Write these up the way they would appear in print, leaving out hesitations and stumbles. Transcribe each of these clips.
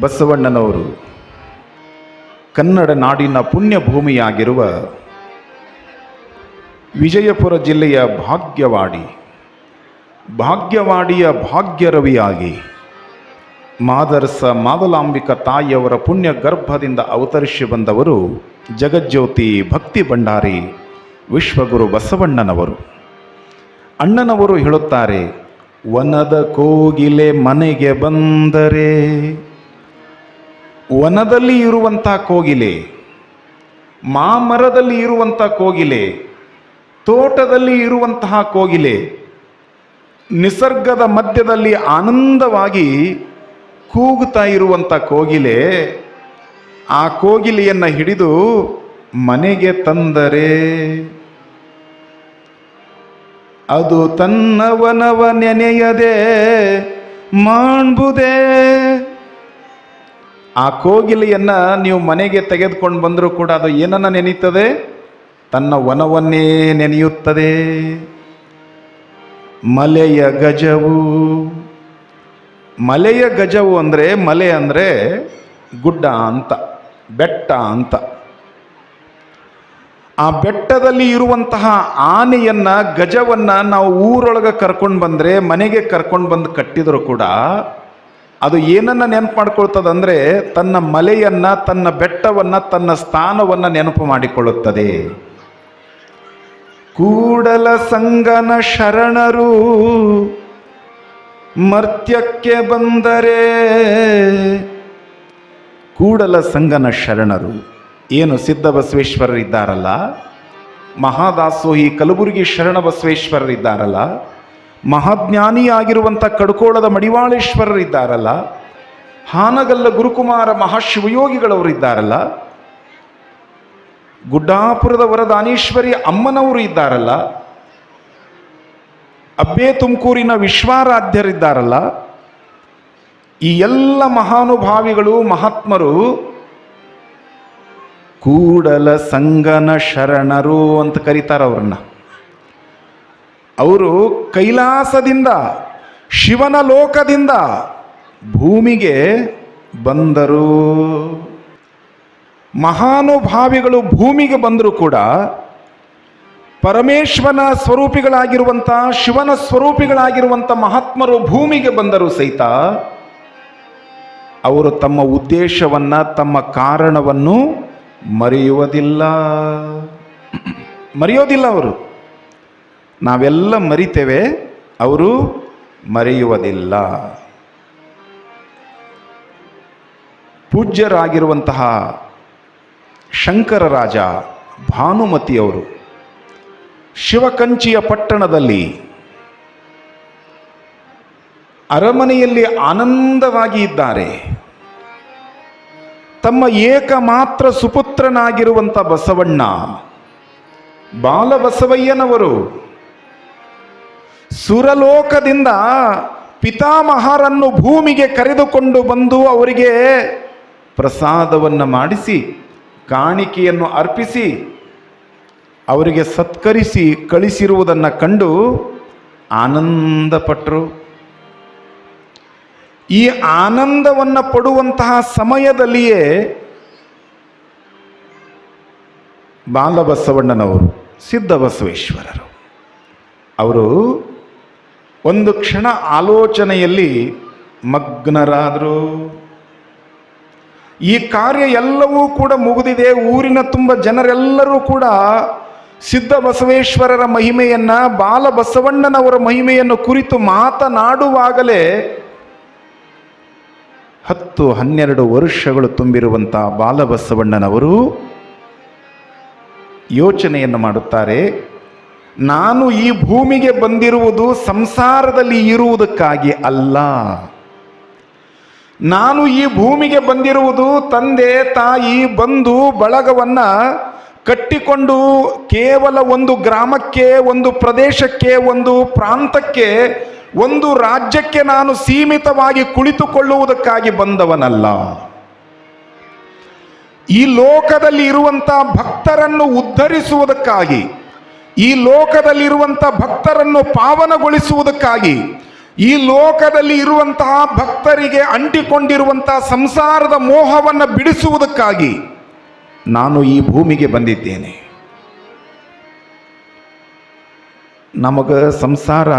ಬಸವಣ್ಣನವರು ಕನ್ನಡ ನಾಡಿನ ಪುಣ್ಯ ಭೂಮಿಯಾಗಿರುವ ವಿಜಯಪುರ ಜಿಲ್ಲೆಯ ಭಾಗ್ಯವಾಡಿಯ ಭಾಗ್ಯರವಿಯಾಗಿ ಮಾದರಸ ಮಾದಲಾಂಬಿಕ ತಾಯಿಯವರ ಪುಣ್ಯ ಗರ್ಭದಿಂದ ಅವತರಿಸಿ ಬಂದವರು ಜಗಜ್ಯೋತಿ ಭಕ್ತಿ ಭಂಡಾರಿ ವಿಶ್ವಗುರು ಬಸವಣ್ಣನವರು. ಅಣ್ಣನವರು ಹೇಳುತ್ತಾರೆ, ವನದ ಕೋಗಿಲೆ ಮನೆಗೆ ಬಂದರೆ, ವನದಲ್ಲಿ ಇರುವಂಥ ಕೋಗಿಲೆ, ಮಾಮರದಲ್ಲಿ ಇರುವಂಥ ಕೋಗಿಲೆ, ತೋಟದಲ್ಲಿ ಇರುವಂತಹ ಕೋಗಿಲೆ, ನಿಸರ್ಗದ ಮಧ್ಯದಲ್ಲಿ ಆನಂದವಾಗಿ ಕೂಗುತ್ತಾ ಇರುವಂಥ ಕೋಗಿಲೆ, ಆ ಕೋಗಿಲೆಯನ್ನು ಹಿಡಿದು ಮನೆಗೆ ತಂದರೆ ಅದು ತನ್ನ ವನವ ನೆನೆಯದೆ ಮಾಡ್ಬುದೇ. ಆ ಕೋಗಿಲೆಯನ್ನ ನೀವು ಮನೆಗೆ ತೆಗೆದುಕೊಂಡು ಬಂದರೂ ಕೂಡ ಅದು ಏನನ್ನ ನೆನೆಯುತ್ತದೆ? ತನ್ನ ವನವನ್ನೇ ನೆನೆಯುತ್ತದೆ. ಮಲೆಯ ಗಜವು ಅಂದರೆ, ಮಲೆ ಅಂದರೆ ಗುಡ್ಡ ಅಂತ, ಬೆಟ್ಟ ಅಂತ. ಆ ಬೆಟ್ಟದಲ್ಲಿ ಇರುವಂತಹ ಆನೆಯನ್ನ, ಗಜವನ್ನ ನಾವು ಊರೊಳಗೆ ಕರ್ಕೊಂಡು ಬಂದರೆ, ಮನೆಗೆ ಕರ್ಕೊಂಡು ಬಂದು ಕಟ್ಟಿದರೂ ಕೂಡ ಅದು ಏನನ್ನ ನೆನಪು ಮಾಡ್ಕೊಳ್ತದಂದ್ರೆ ತನ್ನ ಮಲೆಯನ್ನ, ತನ್ನ ಬೆಟ್ಟವನ್ನ, ತನ್ನ ಸ್ಥಾನವನ್ನ ನೆನಪು ಮಾಡಿಕೊಳ್ಳುತ್ತದೆ. ಕೂಡಲ ಸಂಗನ ಶರಣರು ಮರ್ತ್ಯಕ್ಕೆ ಬಂದರೆ, ಕೂಡಲ ಸಂಗನ ಶರಣರು ಏನು ಸಿದ್ಧ ಬಸವೇಶ್ವರರಿದ್ದಾರಲ್ಲ, ಮಹಾದಾಸೋಹಿ ಕಲಬುರಗಿ ಶರಣ ಬಸವೇಶ್ವರರಿದ್ದಾರಲ್ಲ, ಮಹಾಜ್ಞಾನಿಯಾಗಿರುವಂಥ ಕಡ್ಕೋಳದ ಮಡಿವಾಳೇಶ್ವರರಿದ್ದಾರಲ್ಲ, ಹಾನಗಲ್ಲ ಗುರುಕುಮಾರ ಮಹಾಶಿವಯೋಗಿಗಳವರಿದ್ದಾರಲ್ಲ, ಗುಡ್ಡಾಪುರದ ವರದಾನೇಶ್ವರಿ ಅಮ್ಮನವರು ಇದ್ದಾರಲ್ಲ, ಅಬ್ಬೆ ತುಮಕೂರಿನ ವಿಶ್ವಾರಾಧ್ಯರಿದ್ದಾರಲ್ಲ, ಈ ಎಲ್ಲ ಮಹಾನುಭಾವಿಗಳು ಮಹಾತ್ಮರು ಕೂಡಲ ಸಂಗನ ಶರಣರು ಅಂತ ಕರೀತಾರೆ ಅವ್ರನ್ನ. ಅವರು ಕೈಲಾಸದಿಂದ, ಶಿವನ ಲೋಕದಿಂದ ಭೂಮಿಗೆ ಬಂದರು. ಮಹಾನುಭಾವಿಗಳು ಭೂಮಿಗೆ ಬಂದರೂ ಕೂಡ ಪರಮೇಶ್ವರನ ಸ್ವರೂಪಿಗಳಾಗಿರುವಂಥ, ಶಿವನ ಸ್ವರೂಪಿಗಳಾಗಿರುವಂಥ ಮಹಾತ್ಮರು ಭೂಮಿಗೆ ಬಂದರೂ ಸಹಿತ ಅವರು ತಮ್ಮ ಉದ್ದೇಶವನ್ನ, ತಮ್ಮ ಕಾರಣವನ್ನು ಮರೆಯುವುದಿಲ್ಲ. ಅವರು ನಾವೆಲ್ಲ ಮರಿತೇವೆ, ಅವರು ಮರೆಯುವುದಿಲ್ಲ. ಪೂಜ್ಯರಾಗಿರುವಂತಹ ಶಂಕರರಾಜ ಭಾನುಮತಿಯವರು ಶಿವಕಂಚಿಯ ಪಟ್ಟಣದಲ್ಲಿ ಅರಮನೆಯಲ್ಲಿ ಆನಂದವಾಗಿ ಇದ್ದಾರೆ. ತಮ್ಮ ಏಕಮಾತ್ರ ಸುಪುತ್ರನಾಗಿರುವಂಥ ಬಸವಣ್ಣ, ಬಾಲಬಸವಯ್ಯನವರು ಸುರಲೋಕದಿಂದ ಪಿತಾಮಹರನ್ನು ಭೂಮಿಗೆ ಕರೆದುಕೊಂಡು ಬಂದು ಅವರಿಗೆ ಪ್ರಸಾದವನ್ನು ಮಾಡಿಸಿ, ಕಾಣಿಕೆಯನ್ನು ಅರ್ಪಿಸಿ, ಅವರಿಗೆ ಸತ್ಕರಿಸಿ ಕಳಿಸಿರುವುದನ್ನು ಕಂಡು ಆನಂದಪಟ್ಟರು. ಈ ಆನಂದವನ್ನು ಪಡುವಂತಹ ಸಮಯದಲ್ಲಿಯೇ ಬಾಲಬಸವಣ್ಣನವರು, ಸಿದ್ಧ ಬಸವೇಶ್ವರರು, ಅವರು ಒಂದು ಕ್ಷಣ ಆಲೋಚನೆಯಲ್ಲಿ ಮಗ್ನರಾದರು. ಈ ಕಾರ್ಯ ಎಲ್ಲವೂ ಕೂಡ ಮುಗಿದಿದೆ. ಊರಿನ ತುಂಬ ಜನರೆಲ್ಲರೂ ಕೂಡ ಸಿದ್ಧ ಬಸವೇಶ್ವರರ ಮಹಿಮೆಯನ್ನ, ಬಾಲಬಸವಣ್ಣನವರ ಮಹಿಮೆಯನ್ನು ಕುರಿತು ಮಾತನಾಡುವಾಗಲೇ 10-12 ವರ್ಷಗಳು ತುಂಬಿರುವಂಥ ಬಾಲಬಸವಣ್ಣನವರು ಯೋಚನೆಯನ್ನು ಮಾಡುತ್ತಾರೆ. ನಾನು ಈ ಭೂಮಿಗೆ ಬಂದಿರುವುದು ಸಂಸಾರದಲ್ಲಿ ಇರುವುದಕ್ಕಾಗಿ ಅಲ್ಲ. ನಾನು ಈ ಭೂಮಿಗೆ ಬಂದಿರುವುದು ತಂದೆ ತಾಯಿ ಬಂಧು ಬಳಗವನ್ನ ಕಟ್ಟಿಕೊಂಡು ಕೇವಲ ಒಂದು ಗ್ರಾಮಕ್ಕೆ, ಒಂದು ಪ್ರದೇಶಕ್ಕೆ, ಒಂದು ಪ್ರಾಂತಕ್ಕೆ, ಒಂದು ರಾಜ್ಯಕ್ಕೆ ನಾನು ಸೀಮಿತವಾಗಿ ಕುಳಿತುಕೊಳ್ಳುವುದಕ್ಕಾಗಿ ಬಂದವನಲ್ಲ. ಈ ಲೋಕದಲ್ಲಿ ಇರುವಂಥ ಭಕ್ತರನ್ನು ಉದ್ಧರಿಸುವುದಕ್ಕಾಗಿ, ಈ ಲೋಕದಲ್ಲಿರುವಂಥ ಭಕ್ತರನ್ನು ಪಾವನಗೊಳಿಸುವುದಕ್ಕಾಗಿ, ಈ ಲೋಕದಲ್ಲಿ ಇರುವಂತಹ ಭಕ್ತರಿಗೆ ಅಂಟಿಕೊಂಡಿರುವಂತಹ ಸಂಸಾರದ ಮೋಹವನ್ನು ಬಿಡಿಸುವುದಕ್ಕಾಗಿ ನಾನು ಈ ಭೂಮಿಗೆ ಬಂದಿದ್ದೇನೆ. ನಮಗೆ ಸಂಸಾರ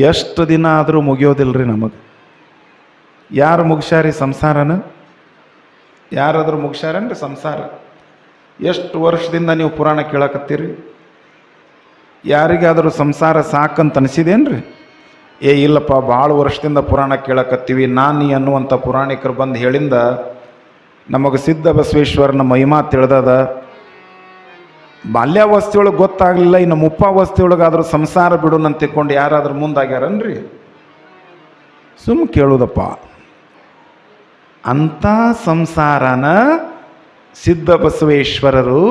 ಎಷ್ಟು ದಿನ ಆದರೂ ಮುಗಿಯೋದಿಲ್ಲರಿ. ನಮಗೆ ಯಾರು ಮುಗಿಸ್ಯಾರಿ ಸಂಸಾರನ? ಯಾರಾದರೂ ಮುಗಿಸ್ಯಾರನ್ರಿ ಸಂಸಾರ? ಎಷ್ಟು ವರ್ಷದಿಂದ ನೀವು ಪುರಾಣ ಕೇಳಕತ್ತೀರಿ? ಯಾರಿಗಾದರೂ ಸಂಸಾರ ಸಾಕಂತ ಅನಿಸಿದೇನ್ರಿ? ಇಲ್ಲಪ್ಪ, ಭಾಳ ವರ್ಷದಿಂದ ಪುರಾಣ ಕೇಳಕತ್ತೀವಿ, ನಾನಿ ಅನ್ನುವಂಥ ಪುರಾಣಿಕರು ಬಂದು ಹೇಳಿಂದ ನಮಗೆ ಸಿದ್ಧ ಬಸವೇಶ್ವರನ ಮಹಿಮಾ ತಿಳಿದದ. ಬಾಲ್ಯಾವಸ್ಥೆಯೊಳಗೆ ಗೊತ್ತಾಗಲಿಲ್ಲ, ಇನ್ನು ಮುಪ್ಪಾವಸ್ಥೆಯೊಳಗಾದರೂ ಸಂಸಾರ ಬಿಡೋಣ ತಿಳ್ಕೊಂಡು ಯಾರಾದ್ರೂ ಮುಂದಾಗ್ಯಾರನ್ರಿ? ಸುಮ್ಮ ಕೇಳುವುದಪ್ಪ. ಅಂಥ ಸಂಸಾರನ ಸಿದ್ಧ ಬಸವೇಶ್ವರರು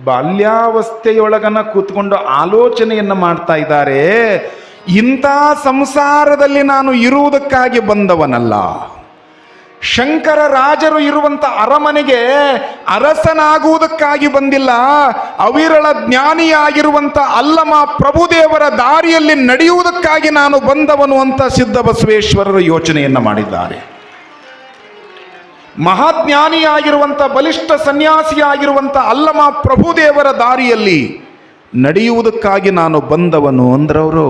ಬಾಲ್ಯಾವಸ್ಥೆಯೊಳಗನ ಕೂತ್ಕೊಂಡು ಆಲೋಚನೆಯನ್ನು ಮಾಡ್ತಾ ಇದ್ದಾರೆ. ಇಂಥ ಸಂಸಾರದಲ್ಲಿ ನಾನು ಇರುವುದಕ್ಕಾಗಿ ಬಂದವನಲ್ಲ. ಶಂಕರ ರಾಜರು ಇರುವಂಥ ಅರಮನೆಗೆ ಅರಸನಾಗುವುದಕ್ಕಾಗಿ ಬಂದಿಲ್ಲ. ಅವಿರಳ ಜ್ಞಾನಿಯಾಗಿರುವಂಥ ಅಲ್ಲಮ ಪ್ರಭುದೇವರ ದಾರಿಯಲ್ಲಿ ನಡೆಯುವುದಕ್ಕಾಗಿ ನಾನು ಬಂದವನು ಅಂತ ಸಿದ್ಧ ಬಸವೇಶ್ವರರು ಯೋಚನೆಯನ್ನು ಮಾಡಿದ್ದಾರೆ. ಮಹಾಜ್ಞಾನಿಯಾಗಿರುವಂಥ ಬಲಿಷ್ಠ ಸನ್ಯಾಸಿಯಾಗಿರುವಂಥ ಅಲ್ಲಮ ಪ್ರಭುದೇವರ ದಾರಿಯಲ್ಲಿ ನಡೆಯುವುದಕ್ಕಾಗಿ ನಾನು ಬಂದವನು ಅಂದ್ರವರು.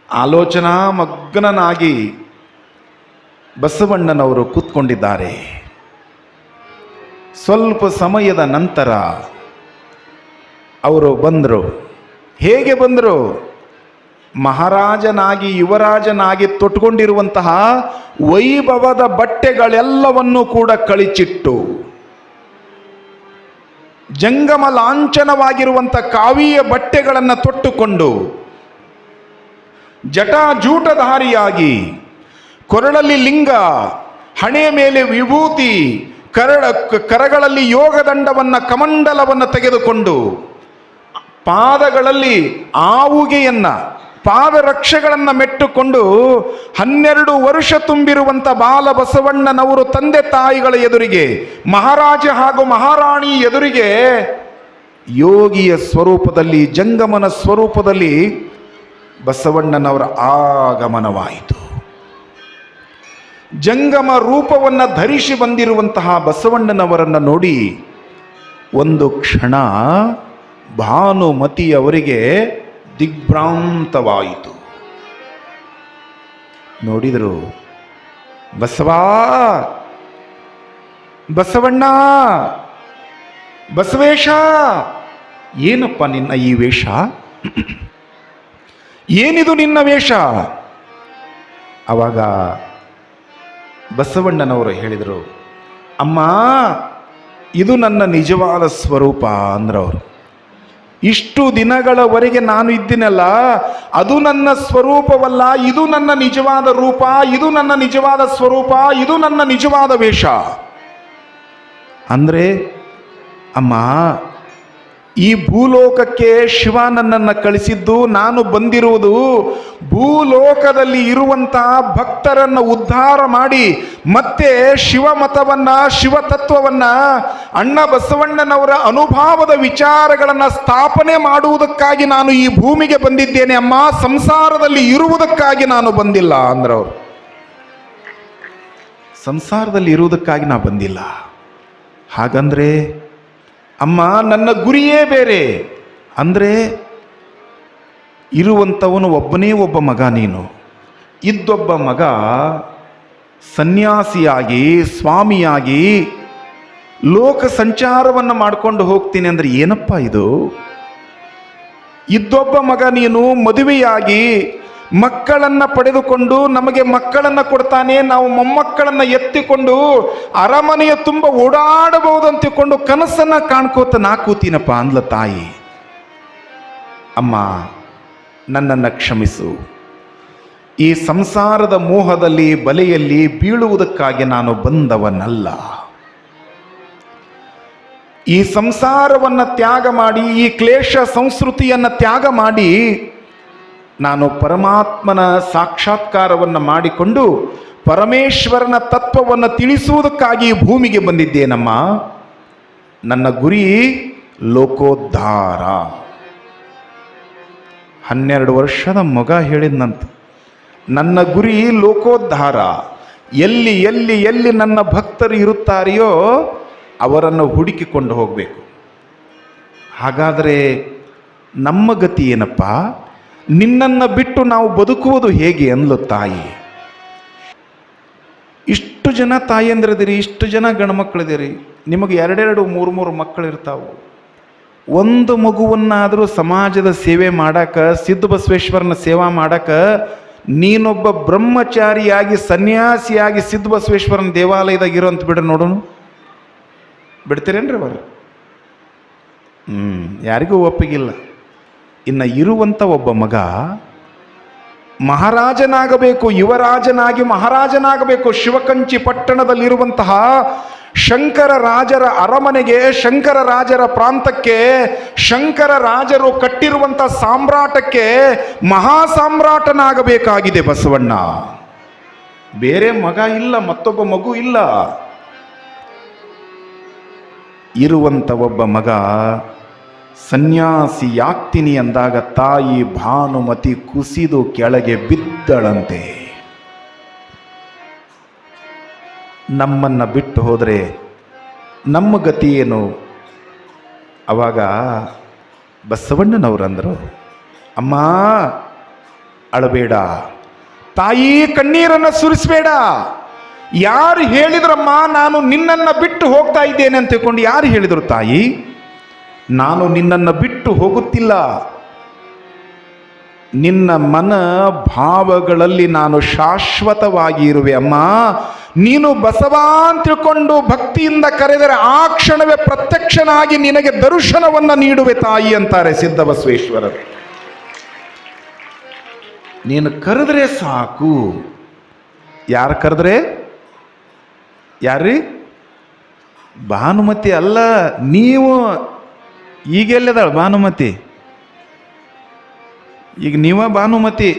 ಆಲೋಚನಾ ಮಗ್ನನಾಗಿ ಬಸವಣ್ಣನವರು ಕೂತ್ಕೊಂಡಿದ್ದಾರೆ. ಸ್ವಲ್ಪ ಸಮಯದ ನಂತರ ಅವರು ಬಂದರು. ಹೇಗೆ ಬಂದರು? ಮಹಾರಾಜನಾಗಿ ಯುವರಾಜನಾಗಿ ತೊಟ್ಕೊಂಡಿರುವಂತಹ ವೈಭವದ ಬಟ್ಟೆಗಳೆಲ್ಲವನ್ನೂ ಕೂಡ ಕಳಿಚಿಟ್ಟು ಜಂಗಮ ಲಾಂಛನವಾಗಿರುವಂಥ ಕಾವಿಯ ಬಟ್ಟೆಗಳನ್ನು ತೊಟ್ಟುಕೊಂಡು ಜಟಾಜೂಟಧಾರಿಯಾಗಿ ಕೊರಳಲ್ಲಿ ಲಿಂಗ, ಹಣೆಯ ಮೇಲೆ ವಿಭೂತಿ, ಕರಗಳಲ್ಲಿ ಯೋಗದಂಡವನ್ನು ಕಮಂಡಲವನ್ನು ತೆಗೆದುಕೊಂಡು ಪಾದಗಳಲ್ಲಿ ಆವುಗೆಯನ್ನು ಪಾದರಕ್ಷೆಗಳನ್ನು ಮೆಟ್ಟುಕೊಂಡು 12 ವರ್ಷ ತುಂಬಿರುವಂಥ ಬಾಲ ಬಸವಣ್ಣನವರು ತಂದೆ ತಾಯಿಗಳ ಎದುರಿಗೆ, ಮಹಾರಾಜ ಹಾಗೂ ಮಹಾರಾಣಿ ಎದುರಿಗೆ ಯೋಗಿಯ ಸ್ವರೂಪದಲ್ಲಿ, ಜಂಗಮನ ಸ್ವರೂಪದಲ್ಲಿ ಬಸವಣ್ಣನವರ ಆಗಮನವಾಯಿತು. ಜಂಗಮ ರೂಪವನ್ನು ಧರಿಸಿ ಬಂದಿರುವಂತಹ ಬಸವಣ್ಣನವರನ್ನು ನೋಡಿ ಒಂದು ಕ್ಷಣ ಭಾನುಮತಿಯವರಿಗೆ ದಿಗ್ಭ್ರಾಂತವಾಯಿತು. ನೋಡಿದರು, ಬಸವಾ, ಬಸವಣ್ಣ, ಬಸವೇಶ, ಏನಪ್ಪ ನಿನ್ನ ಈ ವೇಷ? ಏನಿದು ನಿನ್ನ ವೇಷ? ಆವಾಗ ಬಸವಣ್ಣನವರು ಹೇಳಿದರು, ಅಮ್ಮ, ಇದು ನನ್ನ ನಿಜವಾದ ಸ್ವರೂಪ ಅಂದ್ರವರು. ಇಷ್ಟು ದಿನಗಳವರೆಗೆ ನಾನು ಇದ್ದೀನಲ್ಲ, ಅದು ನನ್ನ ಸ್ವರೂಪವಲ್ಲ, ಇದು ನನ್ನ ನಿಜವಾದ ರೂಪ, ಇದು ನನ್ನ ನಿಜವಾದ ಸ್ವರೂಪ, ಇದು ನನ್ನ ನಿಜವಾದ ವೇಷ ಅಂದರೆ, ಅಮ್ಮ, ಈ ಭೂಲೋಕಕ್ಕೆ ಶಿವ ನನ್ನನ್ನು ಕಳಿಸಿದ್ದು, ನಾನು ಬಂದಿರುವುದು ಭೂಲೋಕದಲ್ಲಿ ಇರುವಂತಹ ಭಕ್ತರನ್ನು ಉದ್ಧಾರ ಮಾಡಿ ಮತ್ತೆ ಶಿವಮತವನ್ನ, ಶಿವತತ್ವವನ್ನ, ಅಣ್ಣ ಬಸವಣ್ಣನವರ ಅನುಭವದ ವಿಚಾರಗಳನ್ನು ಸ್ಥಾಪನೆ ಮಾಡುವುದಕ್ಕಾಗಿ ನಾನು ಈ ಭೂಮಿಗೆ ಬಂದಿದ್ದೇನೆ ಅಮ್ಮ, ಸಂಸಾರದಲ್ಲಿ ಇರುವುದಕ್ಕಾಗಿ ನಾನು ಬಂದಿಲ್ಲ ಅಂದ್ರವರು. ಸಂಸಾರದಲ್ಲಿ ಇರುವುದಕ್ಕಾಗಿ ನಾ ಬಂದಿಲ್ಲ. ಹಾಗಂದ್ರೆ ಅಮ್ಮ, ನನ್ನ ಗುರಿಯೇ ಬೇರೆ ಅಂದರೆ, ಇರುವಂಥವನು ಒಬ್ಬನೇ ಒಬ್ಬ ಮಗ, ನೀನು ಇದ್ದೊಬ್ಬ ಮಗ ಸನ್ಯಾಸಿಯಾಗಿ ಸ್ವಾಮಿಯಾಗಿ ಲೋಕ ಸಂಚಾರವನ್ನು ಮಾಡಿಕೊಂಡು ಹೋಗ್ತೀನಿ ಅಂದರೆ ಏನಪ್ಪ ಇದು? ಇದ್ದೊಬ್ಬ ಮಗ ನೀನು ಮದುವೆಯಾಗಿ ಮಕ್ಕಳನ್ನು ಪಡೆದುಕೊಂಡು ನಮಗೆ ಮಕ್ಕಳನ್ನು ಕೊಡ್ತಾನೆ, ನಾವು ಮೊಮ್ಮಕ್ಕಳನ್ನು ಎತ್ತಿಕೊಂಡು ಅರಮನೆಯ ತುಂಬ ಓಡಾಡಬಹುದು ಅಂತಿಕೊಂಡು ಕನಸನ್ನು ಕಾಣ್ಕೋತ ನಾ ಕೂತೀನಪ್ಪ ಅಂದ್ಲ ತಾಯಿ. ಅಮ್ಮ, ನನ್ನನ್ನು ಕ್ಷಮಿಸು. ಈ ಸಂಸಾರದ ಮೋಹದಲ್ಲಿ ಬಲೆಯಲ್ಲಿ ಬೀಳುವುದಕ್ಕಾಗಿ ನಾನು ಬಂದವನಲ್ಲ. ಈ ಸಂಸಾರವನ್ನು ತ್ಯಾಗ ಮಾಡಿ, ಈ ಕ್ಲೇಶ ಸಂಸ್ಕೃತಿಯನ್ನು ತ್ಯಾಗ ಮಾಡಿ ನಾನು ಪರಮಾತ್ಮನ ಸಾಕ್ಷಾತ್ಕಾರವನ್ನು ಮಾಡಿಕೊಂಡು ಪರಮೇಶ್ವರನ ತತ್ವವನ್ನು ತಿಳಿಸುವುದಕ್ಕಾಗಿ ಭೂಮಿಗೆ ಬಂದಿದ್ದೇನಮ್ಮ. ನನ್ನ ಗುರಿ ಲೋಕೋದ್ಧಾರ. 12 ವರ್ಷದ ಮಗ ಹೇಳಿದ್ನಂತ, ನನ್ನ ಗುರಿ ಲೋಕೋದ್ಧಾರ. ಎಲ್ಲಿ ಎಲ್ಲಿ ಎಲ್ಲಿ ನನ್ನ ಭಕ್ತರು ಇರುತ್ತಾರೆಯೋ ಅವರನ್ನು ಹುಡುಕಿಕೊಂಡು ಹೋಗಬೇಕು. ಹಾಗಾದರೆ ನಮ್ಮ ಗತಿ ಏನಪ್ಪ? ನಿನ್ನನ್ನು ಬಿಟ್ಟು ನಾವು ಬದುಕುವುದು ಹೇಗೆ ಅಂದ್ಲು ತಾಯಿ. ಇಷ್ಟು ಜನ ತಾಯಿಯಂದ್ರದಿರಿ, ಇಷ್ಟು ಜನ ಗಂಡ್ಮಕ್ಳಿದಿರಿ, ನಿಮಗೆ 2-2, 3-3 ಮಕ್ಕಳು ಇರ್ತಾವೆ. ಒಂದು ಮಗುವನ್ನಾದರೂ ಸಮಾಜದ ಸೇವೆ ಮಾಡಕ್ಕೆ, ಸಿದ್ಧ ಬಸವೇಶ್ವರನ ಸೇವಾ ಮಾಡಕ್ಕೆ ನೀನೊಬ್ಬ ಬ್ರಹ್ಮಚಾರಿಯಾಗಿ ಸನ್ಯಾಸಿಯಾಗಿ ಸಿದ್ಧ ಬಸವೇಶ್ವರನ ದೇವಾಲಯದಾಗ ಇರೋಂತ ಬಿಡ್ರಿ ನೋಡೋಣ. ಬಿಡ್ತೀರೇನ್ರಿ ಅವರು? ಯಾರಿಗೂ ಒಪ್ಪಿಗಿಲ್ಲ. ಇನ್ನು ಇರುವಂಥ ಒಬ್ಬ ಮಗ ಮಹಾರಾಜನಾಗಬೇಕು, ಯುವರಾಜನಾಗಿ ಮಹಾರಾಜನಾಗಬೇಕು. ಶಿವಕಂಚಿ ಪಟ್ಟಣದಲ್ಲಿರುವಂತಹ ಶಂಕರ ರಾಜರ ಅರಮನೆಗೆ, ಶಂಕರ ರಾಜರ ಪ್ರಾಂತಕ್ಕೆ, ಶಂಕರ ರಾಜರು ಕಟ್ಟಿರುವಂಥ ಸಾಮ್ರಾಟಕ್ಕೆ ಮಹಾ ಸಾಮ್ರಾಟನಾಗಬೇಕಾಗಿದೆ ಬಸವಣ್ಣ. ಬೇರೆ ಮಗ ಇಲ್ಲ, ಮತ್ತೊಬ್ಬ ಮಗು ಇಲ್ಲ. ಇರುವಂಥ ಒಬ್ಬ ಮಗ ಸನ್ಯಾಸಿಯಾಗ್ತೀನಿ ಅಂದಾಗ ತಾಯಿ ಭಾನುಮತಿ ಕುಸಿದು ಕೆಳಗೆ ಬಿದ್ದಳಂತೆ. ನಮ್ಮನ್ನು ಬಿಟ್ಟು ಹೋದರೆ ನಮ್ಮ ಗತಿ ಏನು? ಅವಾಗ ಬಸವಣ್ಣನವರಂದರು, ಅಮ್ಮ ಅಳಬೇಡ, ತಾಯಿ ಕಣ್ಣೀರನ್ನು ಸುರಿಸಬೇಡ. ಯಾರು ಹೇಳಿದ್ರಮ್ಮ ನಾನು ನಿನ್ನನ್ನು ಬಿಟ್ಟು ಹೋಗ್ತಾ ಇದ್ದೇನೆ ಅಂತ ತಿಳ್ಕೊಂಡು? ಯಾರು ಹೇಳಿದರು ತಾಯಿ? ನಾನು ನಿನ್ನನ್ನು ಬಿಟ್ಟು ಹೋಗುತ್ತಿಲ್ಲ. ನಿನ್ನ ಮನ ಭಾವಗಳಲ್ಲಿ ನಾನು ಶಾಶ್ವತವಾಗಿ ಇರುವೆ ಅಮ್ಮ. ನೀನು ಬಸವ ಅಂತ ತಿಳ್ಕೊಂಡು ಭಕ್ತಿಯಿಂದ ಕರೆದರೆ ಆ ಕ್ಷಣವೇ ಪ್ರತ್ಯಕ್ಷನಾಗಿ ನಿನಗೆ ದರ್ಶನವನ್ನು ನೀಡುವೆ ತಾಯಿ ಅಂತಾರೆ ಸಿದ್ಧ ಬಸವೇಶ್ವರರು. ನೀನು ಕರೆದ್ರೆ ಸಾಕು. ಯಾರು ಕರೆದ್ರೆ? ಯಾರ್ರೀ? ಭಾನುಮತಿ ಅಲ್ಲ, ನೀವು. ಈಗೆಲ್ಲದಾಳ ಭಾನುಮತಿ? ಈಗ ನೀವ ಭಾನುಮತಿ.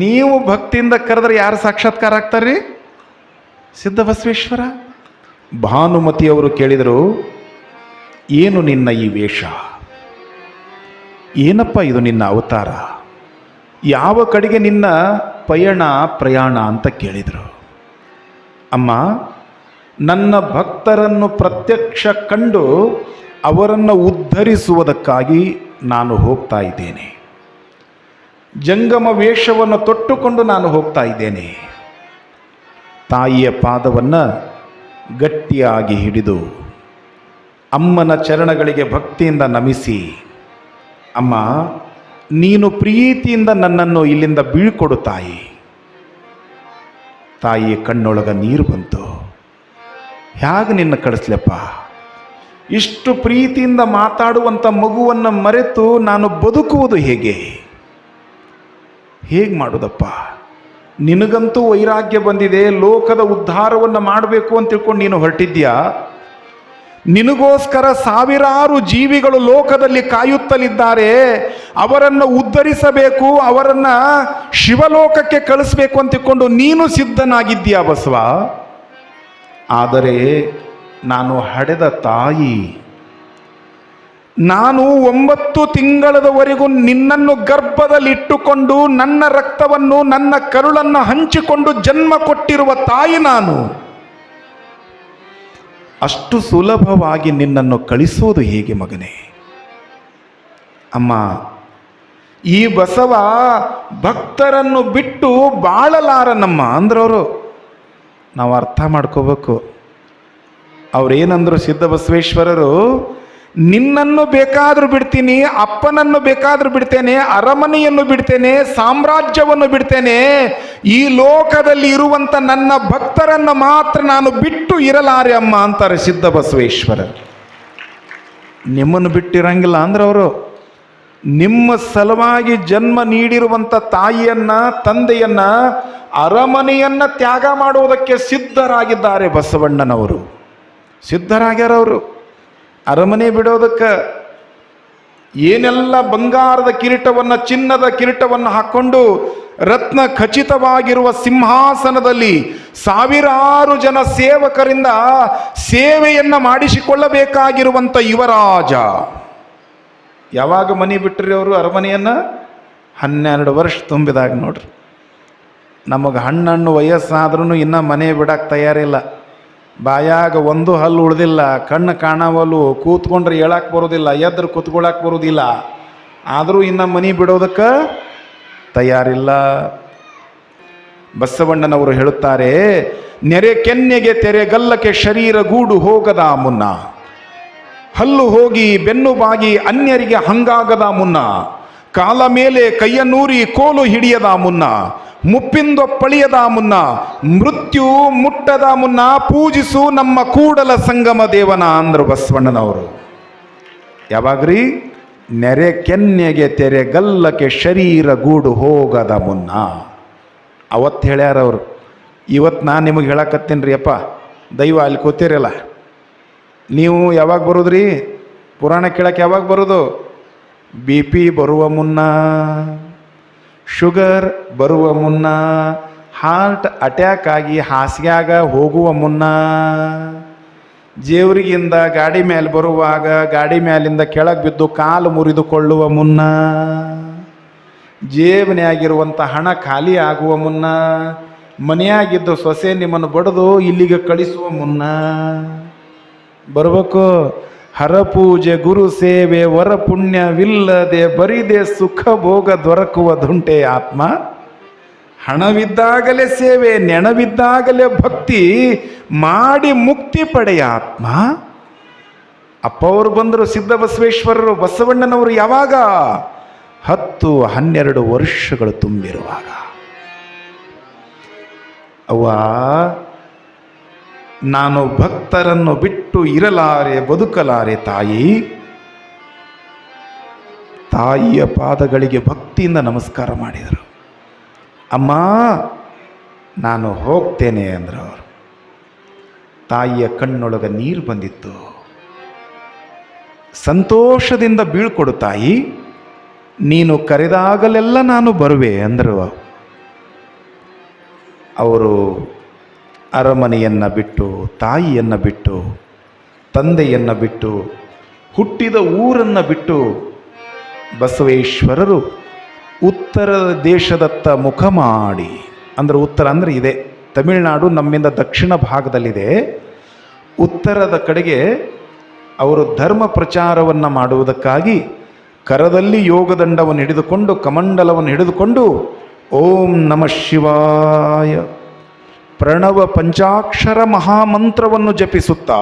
ನೀವು ಭಕ್ತಿಯಿಂದ ಕರೆದ್ರೆ ಯಾರು ಸಾಕ್ಷಾತ್ಕಾರ ಆಗ್ತಾರ್ರಿ? ಸಿದ್ಧ ಬಸವೇಶ್ವರ. ಭಾನುಮತಿಯವರು ಕೇಳಿದರು, ಏನು ನಿನ್ನ ಈ ವೇಷ? ಏನಪ್ಪ ಇದು ನಿನ್ನ ಅವತಾರ? ಯಾವ ಕಡೆಗೆ ನಿನ್ನ ಪ್ರಯಾಣ ಅಂತ ಕೇಳಿದರು. ಅಮ್ಮ, ನನ್ನ ಭಕ್ತರನ್ನು ಪ್ರತ್ಯಕ್ಷ ಕಂಡು ಅವರನ್ನು ಉದ್ಧರಿಸುವುದಕ್ಕಾಗಿ ನಾನು ಹೋಗ್ತಾ ಇದ್ದೇನೆ. ಜಂಗಮ ವೇಷವನ್ನು ತೊಟ್ಟುಕೊಂಡು ನಾನು ಹೋಗ್ತಾ ಇದ್ದೇನೆ. ತಾಯಿಯ ಪಾದವನ್ನು ಗಟ್ಟಿಯಾಗಿ ಹಿಡಿದು ಅಮ್ಮನ ಚರಣಗಳಿಗೆ ಭಕ್ತಿಯಿಂದ ನಮಿಸಿ, ಅಮ್ಮ ನೀನು ಪ್ರೀತಿಯಿಂದ ನನ್ನನ್ನು ಇಲ್ಲಿಂದ ಬೀಳ್ಕೊಡು ತಾಯಿ. ತಾಯಿಯ ಕಣ್ಣೊಳಗ ನೀರು ಬಂತು. ಹೇಗೆ ನಿನ್ನ ಕಳಿಸ್ಲಪ್ಪ? ಇಷ್ಟು ಪ್ರೀತಿಯಿಂದ ಮಾತಾಡುವಂಥ ಮಗುವನ್ನು ಮರೆತು ನಾನು ಬದುಕುವುದು ಹೇಗೆ ಮಾಡೋದಪ್ಪ? ನಿನಗಂತೂ ವೈರಾಗ್ಯ ಬಂದಿದೆ, ಲೋಕದ ಉದ್ಧಾರವನ್ನು ಮಾಡಬೇಕು ಅಂತ ತಿಳ್ಕೊಂಡು ನೀನು ಹೊರಟಿದ್ಯಾ. ನಿನಗೋಸ್ಕರ ಸಾವಿರಾರು ಜೀವಿಗಳು ಲೋಕದಲ್ಲಿ ಕಾಯುತ್ತಲಿದ್ದಾರೆ. ಅವರನ್ನು ಉದ್ಧರಿಸಬೇಕು, ಅವರನ್ನು ಶಿವಲೋಕಕ್ಕೆ ಕಳಿಸ್ಬೇಕು ಅಂತ ತಿಳ್ಕೊಂಡು ನೀನು ಸಿದ್ಧನಾಗಿದ್ದೀಯಾ ಬಸವ. ಆದರೆ ನಾನು ಹಡೆದ ತಾಯಿ, ನಾನು 9 ತಿಂಗಳವರೆಗೂ ನಿನ್ನನ್ನು ಗರ್ಭದಲ್ಲಿಟ್ಟುಕೊಂಡು ನನ್ನ ರಕ್ತವನ್ನು, ನನ್ನ ಕರುಳನ್ನು ಹಂಚಿಕೊಂಡು ಜನ್ಮ ಕೊಟ್ಟಿರುವ ತಾಯಿ ನಾನು. ಅಷ್ಟು ಸುಲಭವಾಗಿ ನಿನ್ನನ್ನು ಕಳಿಸೋದು ಹೇಗೆ ಮಗನೇ? ಅಮ್ಮ, ಈ ಬಸವ ಭಕ್ತರನ್ನು ಬಿಟ್ಟು ಬಾಳಲಾರನಮ್ಮ ಅಂದ್ರವರು. ನಾವು ಅರ್ಥ ಮಾಡ್ಕೋಬೇಕು. ಅವ್ರೇನಂದ್ರು ಸಿದ್ಧ ಬಸವೇಶ್ವರರು, ನಿನ್ನನ್ನು ಬೇಕಾದರೂ ಬಿಡ್ತೀನಿ, ಅಪ್ಪನನ್ನು ಬೇಕಾದರೂ ಬಿಡ್ತೇನೆ, ಅರಮನೆಯನ್ನು ಬಿಡ್ತೇನೆ, ಸಾಮ್ರಾಜ್ಯವನ್ನು ಬಿಡ್ತೇನೆ, ಈ ಲೋಕದಲ್ಲಿ ಇರುವಂಥ ನನ್ನ ಭಕ್ತರನ್ನು ಮಾತ್ರ ನಾನು ಬಿಟ್ಟು ಇರಲಾರೆ ಅಮ್ಮ ಅಂತಾರೆ ಸಿದ್ಧ ಬಸವೇಶ್ವರರು. ನಿಮ್ಮನ್ನು ಬಿಟ್ಟಿರಂಗಿಲ್ಲ ಅಂದ್ರೆ ಅವರು ನಿಮ್ಮ ಸಲುವಾಗಿ ಜನ್ಮ ನೀಡಿರುವಂಥ ತಾಯಿಯನ್ನ, ತಂದೆಯನ್ನ, ಅರಮನೆಯನ್ನ ತ್ಯಾಗ ಮಾಡುವುದಕ್ಕೆ ಸಿದ್ಧರಾಗಿದ್ದಾರೆ ಬಸವಣ್ಣನವರು. ಸಿದ್ಧರಾಗ್ಯಾರವರು ಅರಮನೆ ಬಿಡೋದಕ್ಕೆ. ಏನೆಲ್ಲ ಬಂಗಾರದ ಕಿರೀಟವನ್ನು, ಚಿನ್ನದ ಕಿರೀಟವನ್ನು ಹಾಕ್ಕೊಂಡು ರತ್ನ ಖಚಿತವಾಗಿರುವ ಸಿಂಹಾಸನದಲ್ಲಿ ಸಾವಿರಾರು ಜನ ಸೇವಕರಿಂದ ಸೇವೆಯನ್ನು ಮಾಡಿಸಿಕೊಳ್ಳಬೇಕಾಗಿರುವಂಥ ಯುವರಾಜ. ಯಾವಾಗ ಮನೆ ಬಿಟ್ರಿ ಅವರು ಅರಮನೆಯನ್ನು? 12 ವರ್ಷ ತುಂಬಿದಾಗ ನೋಡ್ರಿ. ನಮಗೆ ಹಣ್ಣು ವಯಸ್ಸಾದ್ರೂ ಇನ್ನೂ ಮನೆ ಬಿಡಕ್ಕೆ ತಯಾರಿಲ್ಲ. ಬಾಯಾಗ ಒಂದು ಹಲ್ಲು ಉಳ್ದಿಲ್ಲ, ಕಣ್ಣು ಕಾಣವಲು, ಕೂತ್ಕೊಂಡ್ರೆ ಹೇಳಕ್ಕೆ ಬರೋದಿಲ್ಲ, ಎದ್ರು ಕೂತ್ಕೊಳ್ಳಕ್ಕೆ ಬರೋದಿಲ್ಲ. ಆದರೂ ಇನ್ನು ಮನೆ ಬಿಡೋದಕ್ಕೆ ತಯಾರಿಲ್ಲ. ಬಸವಣ್ಣನವರು ಹೇಳುತ್ತಾರೆ, ನೆರೆ ಕೆನ್ನೆಗೆ ತೆರೆಗಲ್ಲಕ್ಕೆ ಶರೀರ ಗೂಡು ಹೋಗದ ಮುನ್ನ, ಹಲ್ಲು ಹೋಗಿ ಬೆನ್ನು ಬಾಗಿ ಅನ್ಯರಿಗೆ ಹಂಗಾಗದ ಮುನ್ನ, ಕಾಲ ಮೇಲೆ ಕೈಯನ್ನೂರಿ ಕೋಲು ಹಿಡಿಯದ ಮುನ್ನ, ಮುಪ್ಪಿಂದೊಪ್ಪಳಿಯದ ಮುನ್ನ, ಮೃತ್ಯು ಮುಟ್ಟದ ಮುನ್ನ ಪೂಜಿಸು ನಮ್ಮ ಕೂಡಲ ಸಂಗಮ ದೇವನ ಅಂದರು ಬಸವಣ್ಣನವರು. ಯಾವಾಗ್ರಿ? ನೆರೆ ಕೆನ್ನೆಗೆ ತೆರೆಗಲ್ಲಕ್ಕೆ ಶರೀರ ಗೂಡು ಹೋಗದ ಮುನ್ನ. ಅವತ್ತು ಹೇಳ್ಯಾರ ಅವರು. ಇವತ್ತು ನಾನು ನಿಮಗೆ ಹೇಳಕತ್ತೀನಿ ರೀ ಅಪ್ಪ, ದೈವ ಅಲ್ಲಿ ಕೂತಿರಲ್ಲ, ನೀವು ಯಾವಾಗ ಬರೋದ್ರಿ ಪುರಾಣ ಕೇಳಕ್ಕೆ? ಯಾವಾಗ ಬರೋದು? BP ಬರುವ ಮುನ್ನ, ಶುಗರ್ ಬರುವ ಮುನ್ನ, ಹಾರ್ಟ್ ಅಟ್ಯಾಕ್ ಆಗಿ ಹಾಸಿಗೆಯಾಗ ಹೋಗುವ ಮುನ್ನ, ಜೇವರಿಗಿಂದ ಗಾಡಿ ಮೇಲೆ ಬರುವಾಗ ಗಾಡಿ ಮೇಲಿಂದ ಕೆಳಗೆ ಬಿದ್ದು ಕಾಲು ಮುರಿದುಕೊಳ್ಳುವ ಮುನ್ನ, ಜೇಬನ್ಯಾಗಿರುವಂಥ ಹಣ ಖಾಲಿ ಆಗುವ ಮುನ್ನ, ಮನೆಯಾಗಿದ್ದು ಸೊಸೆ ನಿಮ್ಮನ್ನು ಬಡಿದು ಇಲ್ಲಿಗೆ ಕಳಿಸುವ ಮುನ್ನ ಬರಬೇಕು. ಹರಪೂಜೆ ಗುರು ಸೇವೆ ವರ ಪುಣ್ಯವಿಲ್ಲದೆ ಬರಿದೆ ಸುಖ ಭೋಗ ದೊರಕುವುದುಂಟೆ ಆತ್ಮ. ಹಣವಿದ್ದಾಗಲೇ ಸೇವೆ, ನೆಣವಿದ್ದಾಗಲೇ ಭಕ್ತಿ ಮಾಡಿ ಮುಕ್ತಿ ಪಡೆಯ ಆತ್ಮ. ಅಪ್ಪ ಅವರು ಬಂದರು, ಸಿದ್ಧ ಬಸವೇಶ್ವರರು. ಬಸವಣ್ಣನವರು ಯಾವಾಗ? 10-12 ವರ್ಷಗಳು ತುಂಬಿರುವಾಗ. ಅವ್ವ, ನಾನು ಭಕ್ತರನ್ನು ಬಿಟ್ಟು ಇರಲಾರೆ ಬದುಕಲಾರೆ ತಾಯಿ. ತಾಯಿಯ ಪಾದಗಳಿಗೆ ಭಕ್ತಿಯಿಂದ ನಮಸ್ಕಾರ ಮಾಡಿದರು. ಅಮ್ಮ ನಾನು ಹೋಗ್ತೇನೆ ಅಂದರು ಅವರು. ತಾಯಿಯ ಕಣ್ಣೊಳಗೆ ನೀರು ಬಂದಿತ್ತು. ಸಂತೋಷದಿಂದ ಬೀಳ್ಕೊಡು ತಾಯಿ, ನೀನು ಕರೆದಾಗಲೆಲ್ಲ ನಾನು ಬರುವೆ ಅಂದರು. ಅವರು ಅರಮನೆಯನ್ನು ಬಿಟ್ಟು, ತಾಯಿಯನ್ನು ಬಿಟ್ಟು, ತಂದೆಯನ್ನು ಬಿಟ್ಟು, ಹುಟ್ಟಿದ ಊರನ್ನು ಬಿಟ್ಟು ಬಸವೇಶ್ವರರು ಉತ್ತರ ದೇಶದತ್ತ ಮುಖ ಮಾಡಿ, ಅಂದರೆ ಉತ್ತರ ಅಂದರೆ ಇದೆ, ತಮಿಳುನಾಡು ನಮ್ಮಿಂದ ದಕ್ಷಿಣ ಭಾಗದಲ್ಲಿದೆ. ಉತ್ತರದ ಕಡೆಗೆ ಅವರು ಧರ್ಮ ಪ್ರಚಾರವನ್ನು ಮಾಡುವುದಕ್ಕಾಗಿ ಕರದಲ್ಲಿ ಯೋಗದಂಡವನ್ನು ಹಿಡಿದುಕೊಂಡು, ಕಮಂಡಲವನ್ನು ಹಿಡಿದುಕೊಂಡು ಓಂ ನಮಃ ಶಿವಾಯ ಪ್ರಣವ ಪಂಚಾಕ್ಷರ ಮಹಾಮಂತ್ರವನ್ನು ಜಪಿಸುತ್ತಾ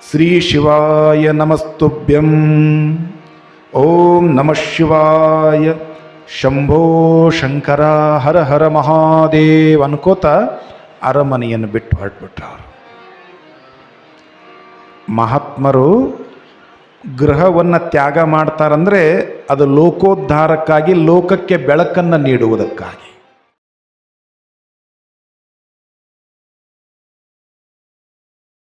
ಶ್ರೀ ಶಿವಾಯ ನಮಸ್ತುಭ್ಯಂ, ಓಂ ನಮಃ ಶಿವಾಯ, ಶಂಭೋ ಶಂಕರ, ಹರ ಹರ ಮಹಾದೇವ್ ಅನ್ಕೋತ ಅರಮನೆಯನ್ನು ಬಿಟ್ಟು ಹೊರಟ್ಬಿಟ್ರು. ಮಹಾತ್ಮರು ಗೃಹವನ್ನು ತ್ಯಾಗ ಮಾಡ್ತಾರಂದರೆ ಅದು ಲೋಕೋದ್ಧಾರಕ್ಕಾಗಿ, ಲೋಕಕ್ಕೆ ಬೆಳಕನ್ನು ನೀಡುವುದಕ್ಕಾಗಿ.